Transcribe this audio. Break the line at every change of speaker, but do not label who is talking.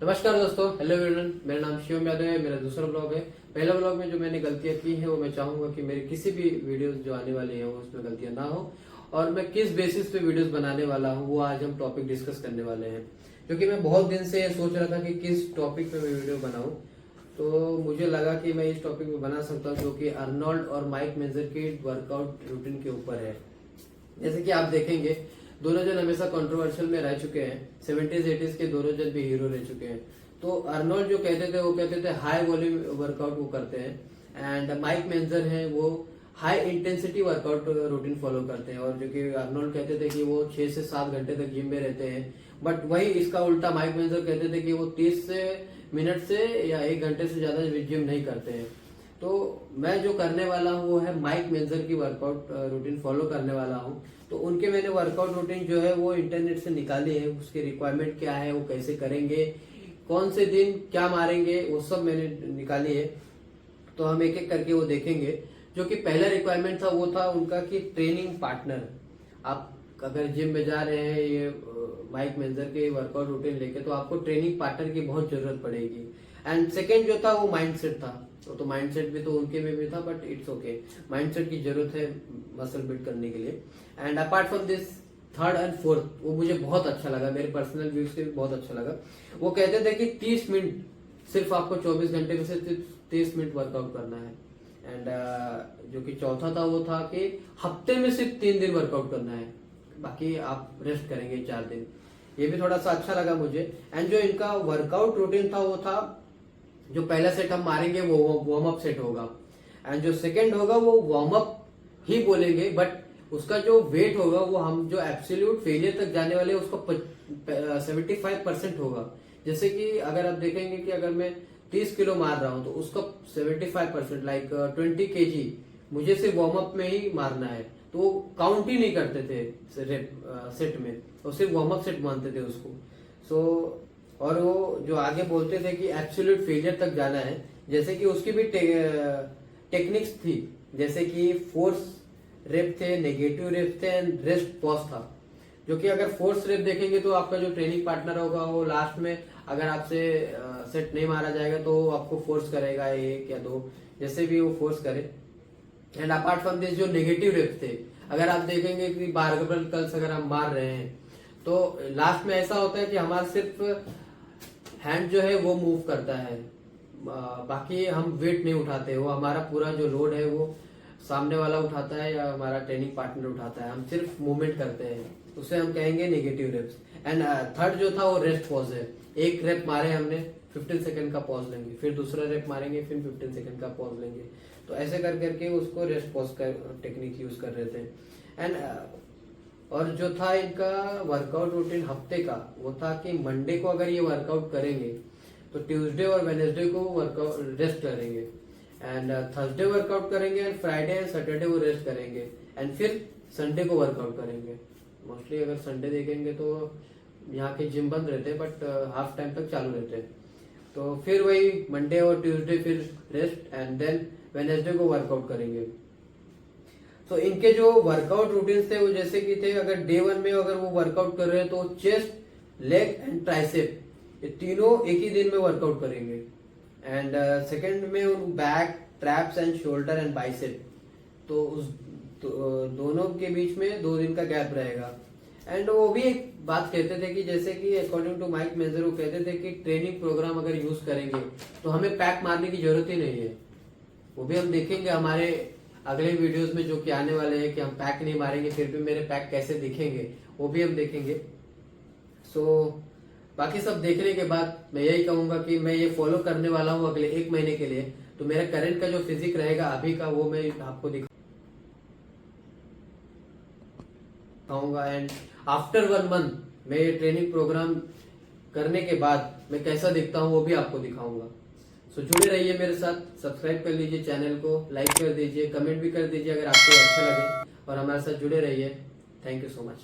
नमस्कार दोस्तों, hello everyone. मेरा नाम शिवम यादव है। मेरा दूसरा ब्लॉग है। पहला ब्लॉग में जो मैंने गलतियां की हैं वो मैं चाहूंगा कि मेरी किसी भी वीडियोस जो आने वाली है वो उसमें गलतियां ना हो, और मैं किस बेसिस पे वीडियोस बनाने वाला हूं वो आज हम टॉपिक डिस्कस करने वाले हैं। क्योंकि मैं बहुत दिन से सोच रहा था कि किस टॉपिक पे मैं वीडियो बनाऊं, तो मुझे लगा कि मैं इस टॉपिक पे बना सकता हूँ जो कि अर्नोल्ड और माइक मेजर की वर्कआउट रूटीन के ऊपर है। जैसे कि आप देखेंगे, दोनों जन हमेशा कंट्रोवर्शियल में रह चुके हैं। 70s 80s के दोनों जन भी हीरो रह चुके हैं। तो अर्नोल्ड जो कहते थे वो कहते थे हाई वॉल्यूम वर्कआउट वो करते हैं, एंड माइक मेंजर है वो high intensity workout routine follow करते हैं। और जो कि अर्नोल्ड कहते थे कि वो 6 से 7 घंटे तक जिम में रहते हैं, बट वही इसका उल्टा माइक मेंजर कहते थे कि वो 30 मिनट से या 1 घंटे से ज्यादा जिम नहीं करते हैं। तो मैं जो करने वाला हूँ वो है माइक मेंजर की वर्कआउट रूटीन फॉलो करने वाला हूँ। तो उनके मैंने वर्कआउट रूटीन जो है वो इंटरनेट से निकाली है। उसकी रिक्वायरमेंट क्या है, वो कैसे करेंगे, कौन से दिन क्या मारेंगे, वो सब मैंने निकाली है। तो हम एक एक करके वो देखेंगे। जो कि पहला रिक्वायरमेंट था वो था उनका कि ट्रेनिंग पार्टनर। आप अगर जिम में जा रहे हैं ये माइक मेंजर के वर्कआउट रूटीन लेके, तो आपको ट्रेनिंग पार्टनर की बहुत जरूरत पड़ेगी। एंड सेकेंड जो था वो माइंडसेट था। तो माइंडसेट भी तो उनके में भी था, बट इट्स ओके। माइंडसेट की जरूरत है मसल बिल्ड करने के लिए। And apart from this, third and fourth वो मुझे बहुत अच्छा लगा, मेरे पर्सनल व्यू से भी बहुत अच्छा लगा। वो कहते थे कि 30 मिनट, सिर्फ आपको 24 घंटे में से 30 मिनट वर्कआउट करना है। एंड जो कि चौथा था वो था कि हफ्ते में सिर्फ 3 दिन वर्कआउट करना है, बाकी आप रेस्ट करेंगे 4 दिन। ये भी थोड़ा सा अच्छा लगा मुझे। एंड जो इनका वर्कआउट रूटीन था वो था, जो पहला सेट हम मारेंगे वो वार्म अप सेट होगा, एंड जो सेकंड होगा वो वार्म अप ही बोलेंगे, बट उसका जो वेट होगा वो हम जो एब्सोल्यूट फेलियर तक जाने वाले उसका 75% होगा। जैसे कि अगर आप देखेंगे कि अगर मैं 30 किलो मार रहा हूं तो उसका 75% लाइक 20 kg मुझे सिर्फ वार्म अप में ही मारना है। तो वो काउंट ही नहीं करते थे सेट में, वो सिर्फ वार्म अप सेट मानते थे उसको। सो और वो जो आगे बोलते थे कि एब्सोल्यूट फेलियर तक जाना है। जैसे कि उसकी भी टेक्निक्स थी, जैसे कि फोर्स रेप थे, नेगेटिव रेप थे, एंड रेस्ट पॉज था। जो कि अगर फोर्स रेप देखेंगे तो आपका जो ट्रेनिंग पार्टनर होगा वो लास्ट में अगर आपसे सेट नहीं मारा जाएगा तो आपको फोर्स करेगा 1 या 2, जैसे भी वो फोर्स करे। एंड अपार्ट फ्रॉम दिस, जो नेगेटिव रेप थे, अगर आप देखेंगे कि बारबल कर्ल्स अगर हम मार रहे हैं तो लास्ट में ऐसा होता है कि हमारा सिर्फ हैंड जो है वो मूव करता है, बाकी हम वेट नहीं उठाते। वो हमारा पूरा जो लोड है वो सामने वाला उठाता है या हमारा ट्रेनिंग पार्टनर उठाता है, हम सिर्फ मूवमेंट करते हैं। उसे हम कहेंगे नेगेटिव रेप्स। एंड थर्ड जो था वो रेस्ट पॉज है। एक रेप मारे हमने, 15 सेकंड का पॉज लेंगे, फिर दूसरा रेप मारेंगे, फिर 15 सेकंड का पॉज लेंगे। तो ऐसे कर करके उसको रेस्ट पॉज का टेक्निक यूज कर रहे थे। एंड और जो था इनका वर्कआउट रूटीन हफ्ते का, वो था कि मंडे को अगर ये वर्कआउट करेंगे तो ट्यूसडे और वेनेसडे को वर्कआउट रेस्ट करेंगे, एंड थर्सडे वर्कआउट करेंगे, एंड फ्राइडे एंड सैटरडे को रेस्ट करेंगे, एंड फिर संडे को वर्कआउट करेंगे। मोस्टली अगर संडे देखेंगे तो यहाँ के जिम बंद रहते हैं, बट हाफ टाइम तक चालू रहते हैं। तो फिर वही मंडे और ट्यूसडे फिर रेस्ट, एंड देन वेनेसडे को वर्कआउट करेंगे। तो इनके जो वर्कआउट रूटीन थे वो जैसे कि थे, अगर डे 1 में अगर वो वर्कआउट कर रहे हैं तो चेस्ट, लेग एंड ट्राइसेप ये तीनों एक ही दिन में वर्कआउट करेंगे। एंड सेकंड में back, traps and shoulder and bicep. तो उस दोनों के बीच में 2 दिन का गैप रहेगा। एंड वो भी एक बात कहते थे कि जैसे कि अकॉर्डिंग टू माइक मेजर वो कहते थे कि ट्रेनिंग प्रोग्राम अगर यूज करेंगे तो हमें पैक मारने की जरूरत ही नहीं है। वो भी हम देखेंगे हमारे अगले वीडियोस में जो कि आने वाले हैं कि हम पैक नहीं मारेंगे फिर भी मेरे पैक कैसे दिखेंगे, वो भी हम देखेंगे। सो बाकी सब देखने के बाद मैं यही कहूंगा कि मैं ये फॉलो करने वाला हूँ अगले 1 महीने के लिए। तो मेरा करंट का जो फिजिक रहेगा अभी का वो मैं आपको दिखाऊंगा। एंड आफ्टर 1 मंथ मैं ये ट्रेनिंग प्रोग्राम करने के बाद मैं कैसा दिखता हूँ वो भी आपको दिखाऊंगा। सो जुड़े रहिए मेरे साथ, सब्सक्राइब कर लीजिए चैनल को, लाइक कर दीजिए, कमेंट भी कर दीजिए अगर आपको अच्छा लगे, और हमारे साथ जुड़े रहिए। Thank you so much.